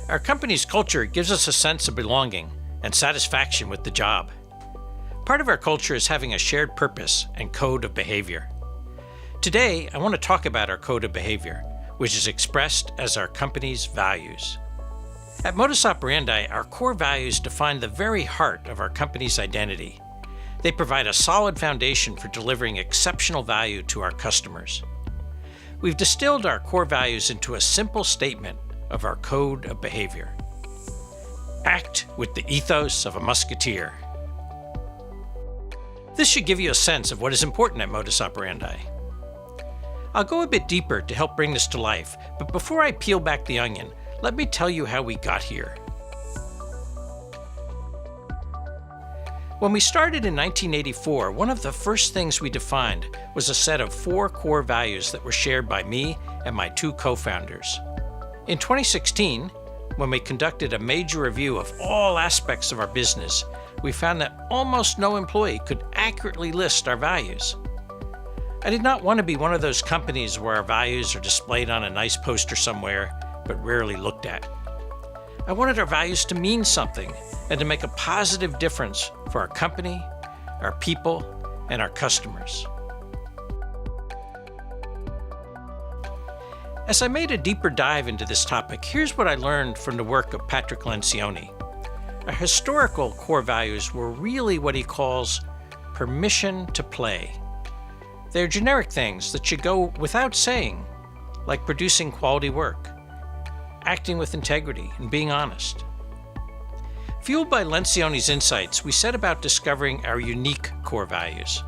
Our company's culture gives us a sense of belonging and satisfaction with the job. Part of our culture is having a shared purpose and code of behavior. Today, I want to talk about our code of behavior, which is expressed as our company's values. At Modus Operandi, our core values define the very heart of our company's identity. They provide a solid foundation for delivering exceptional value to our customers. We've distilled our core values into a simple statement of our code of behavior. Act with the ethos of a musketeer. This should give you a sense of what is important at Modus Operandi. I'll go a bit deeper to help bring this to life, but before I peel back the onion, let me tell you how we got here. When we started in 1984, one of the first things we defined was a set of 4 core values that were shared by me and my 2 co-founders. In 2016, when we conducted a major review of all aspects of our business, we found that almost no employee could accurately list our values. I did not want to be one of those companies where our values are displayed on a nice poster somewhere, but rarely looked at. I wanted our values to mean something and to make a positive difference for our company, our people, and our customers. As I made a deeper dive into this topic, here's what I learned from the work of Patrick Lencioni. Our historical core values were really what he calls permission to play. They're generic things that should go without saying, like producing quality work, acting with integrity, and being honest. Fueled by Lencioni's insights, we set about discovering our unique core values.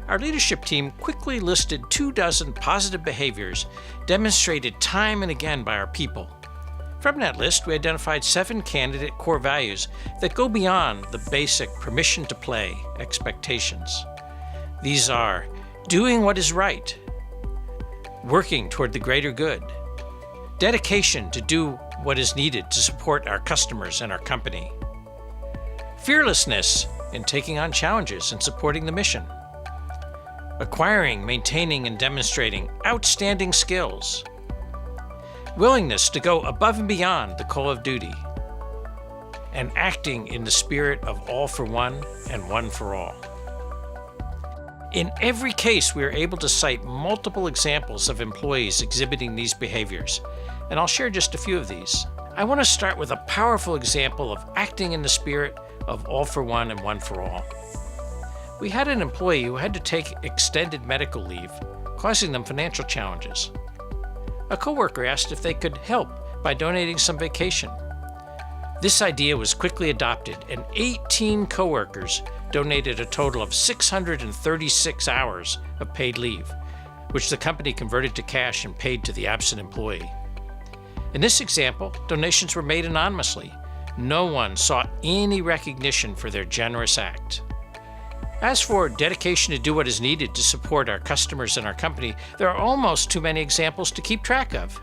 Our leadership team quickly listed 24 positive behaviors demonstrated time and again by our people. From that list, we identified 7 candidate core values that go beyond the basic permission to play expectations. These are doing what is right, working toward the greater good, dedication to do what is needed to support our customers and our company, fearlessness in taking on challenges and supporting the mission, acquiring, maintaining, and demonstrating outstanding skills, willingness to go above and beyond the call of duty, and acting in the spirit of all for one and one for all. In every case, we are able to cite multiple examples of employees exhibiting these behaviors, and I'll share just a few of these. I want to start with a powerful example of acting in the spirit of all for one and one for all. We had an employee who had to take extended medical leave, causing them financial challenges. A coworker asked if they could help by donating some vacation. This idea was quickly adopted, and 18 coworkers donated a total of 636 hours of paid leave, which the company converted to cash and paid to the absent employee. In this example, donations were made anonymously. No one sought any recognition for their generous act. As for dedication to do what is needed to support our customers and our company, there are almost too many examples to keep track of.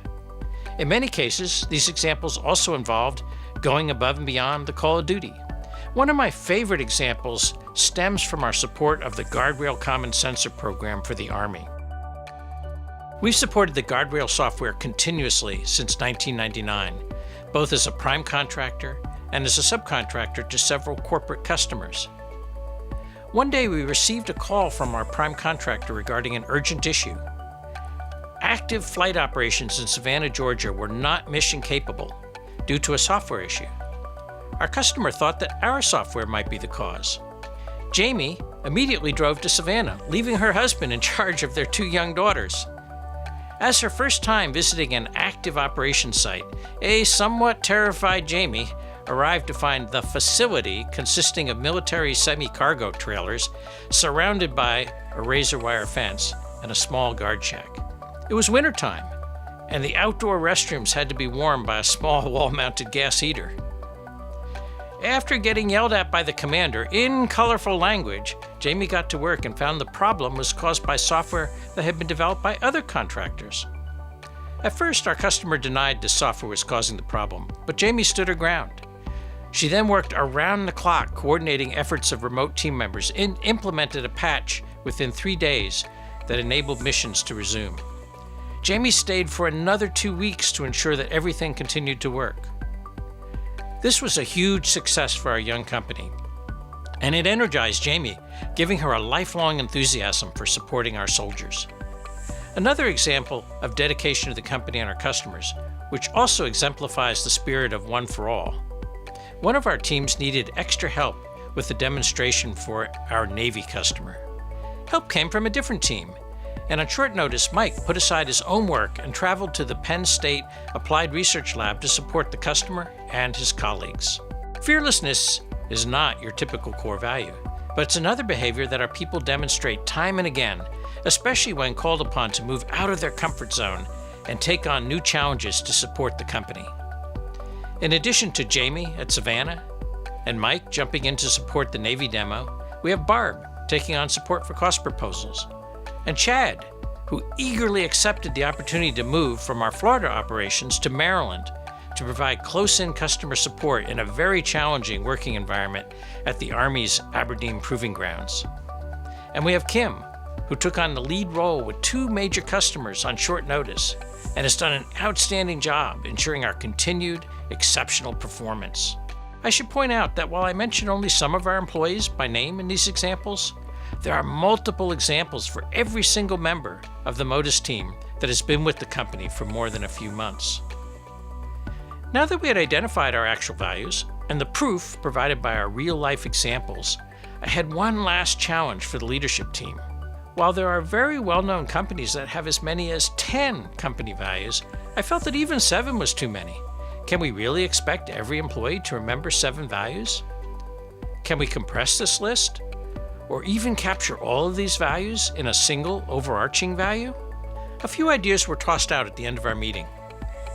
In many cases, these examples also involved going above and beyond the call of duty. One of my favorite examples stems from our support of the Guardrail Common Sensor program for the Army. We've supported the Guardrail software continuously since 1999, both as a prime contractor and as a subcontractor to several corporate customers. One day we received a call from our prime contractor regarding an urgent issue. Active flight operations in Savannah, Georgia were not mission capable due to a software issue. Our customer thought that our software might be the cause. Jamie immediately drove to Savannah, leaving her husband in charge of their 2 young daughters. As her first time visiting an active operations site, a somewhat terrified Jamie arrived to find the facility consisting of military semi-cargo trailers surrounded by a razor wire fence and a small guard shack. It was wintertime, and the outdoor restrooms had to be warmed by a small wall-mounted gas heater. After getting yelled at by the commander in colorful language, Jamie got to work and found the problem was caused by software that had been developed by other contractors. At first, our customer denied the software was causing the problem, but Jamie stood her ground. She then worked around the clock coordinating efforts of remote team members and implemented a patch within 3 days that enabled missions to resume. Jamie stayed for another 2 weeks to ensure that everything continued to work. This was a huge success for our young company, and it energized Jamie, giving her a lifelong enthusiasm for supporting our soldiers. Another example of dedication to the company and our customers, which also exemplifies the spirit of One for All. One of our teams needed extra help with the demonstration for our Navy customer. Help came from a different team, and on short notice, Mike put aside his own work and traveled to the Penn State Applied Research Lab to support the customer and his colleagues. Fearlessness is not your typical core value, but it's another behavior that our people demonstrate time and again, especially when called upon to move out of their comfort zone and take on new challenges to support the company. In addition to Jamie at Savannah and Mike jumping in to support the Navy demo, we have Barb taking on support for cost proposals, and Chad, who eagerly accepted the opportunity to move from our Florida operations to Maryland to provide close-in customer support in a very challenging working environment at the Army's Aberdeen Proving Grounds. And we have Kim, who took on the lead role with 2 major customers on short notice and has done an outstanding job ensuring our continued exceptional performance. I should point out that while I mention only some of our employees by name in these examples, there are multiple examples for every single member of the Modus team that has been with the company for more than a few months. Now that we had identified our actual values and the proof provided by our real-life examples, I had one last challenge for the leadership team. While there are very well-known companies that have as many as 10 company values, I felt that even 7 was too many. Can we really expect every employee to remember 7 values? Can we compress this list? Or even capture all of these values in a single overarching value? A few ideas were tossed out at the end of our meeting.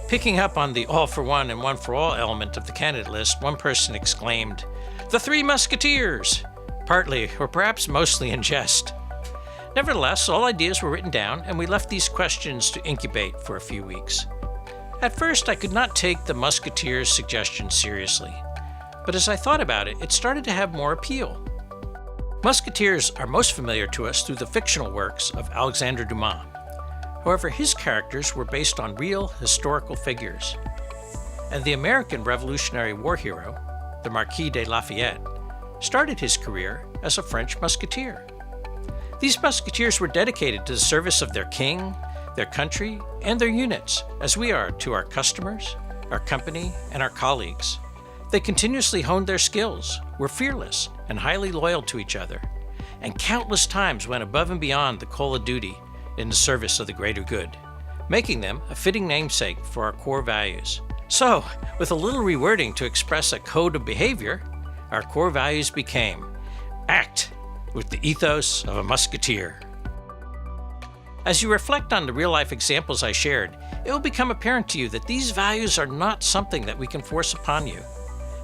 Picking up on the all for one and one for all element of the candidate list, one person exclaimed, "The Three Musketeers!" partly or perhaps mostly in jest. Nevertheless, all ideas were written down and we left these questions to incubate for a few weeks. At first, I could not take the Musketeers' suggestion seriously, but as I thought about it, it started to have more appeal. Musketeers are most familiar to us through the fictional works of Alexandre Dumas. However, his characters were based on real historical figures. And the American Revolutionary War hero, the Marquis de Lafayette, started his career as a French musketeer. These musketeers were dedicated to the service of their king, their country, and their units, as we are to our customers, our company, and our colleagues. They continuously honed their skills, were fearless and highly loyal to each other, and countless times went above and beyond the call of duty in the service of the greater good, making them a fitting namesake for our core values. So, with a little rewording to express a code of behavior, our core values became: act with the ethos of a musketeer. As you reflect on the real-life examples I shared, it will become apparent to you that these values are not something that we can force upon you.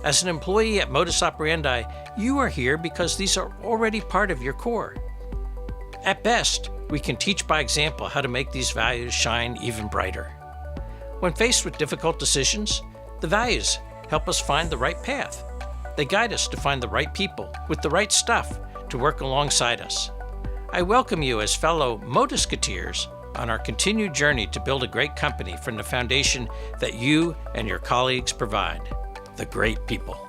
As an employee at Modus Operandi, you are here because these are already part of your core. At best, we can teach by example how to make these values shine even brighter. When faced with difficult decisions, the values help us find the right path. They guide us to find the right people with the right stuff to work alongside us. I welcome you as fellow Modusketeers on our continued journey to build a great company from the foundation that you and your colleagues provide, the great people.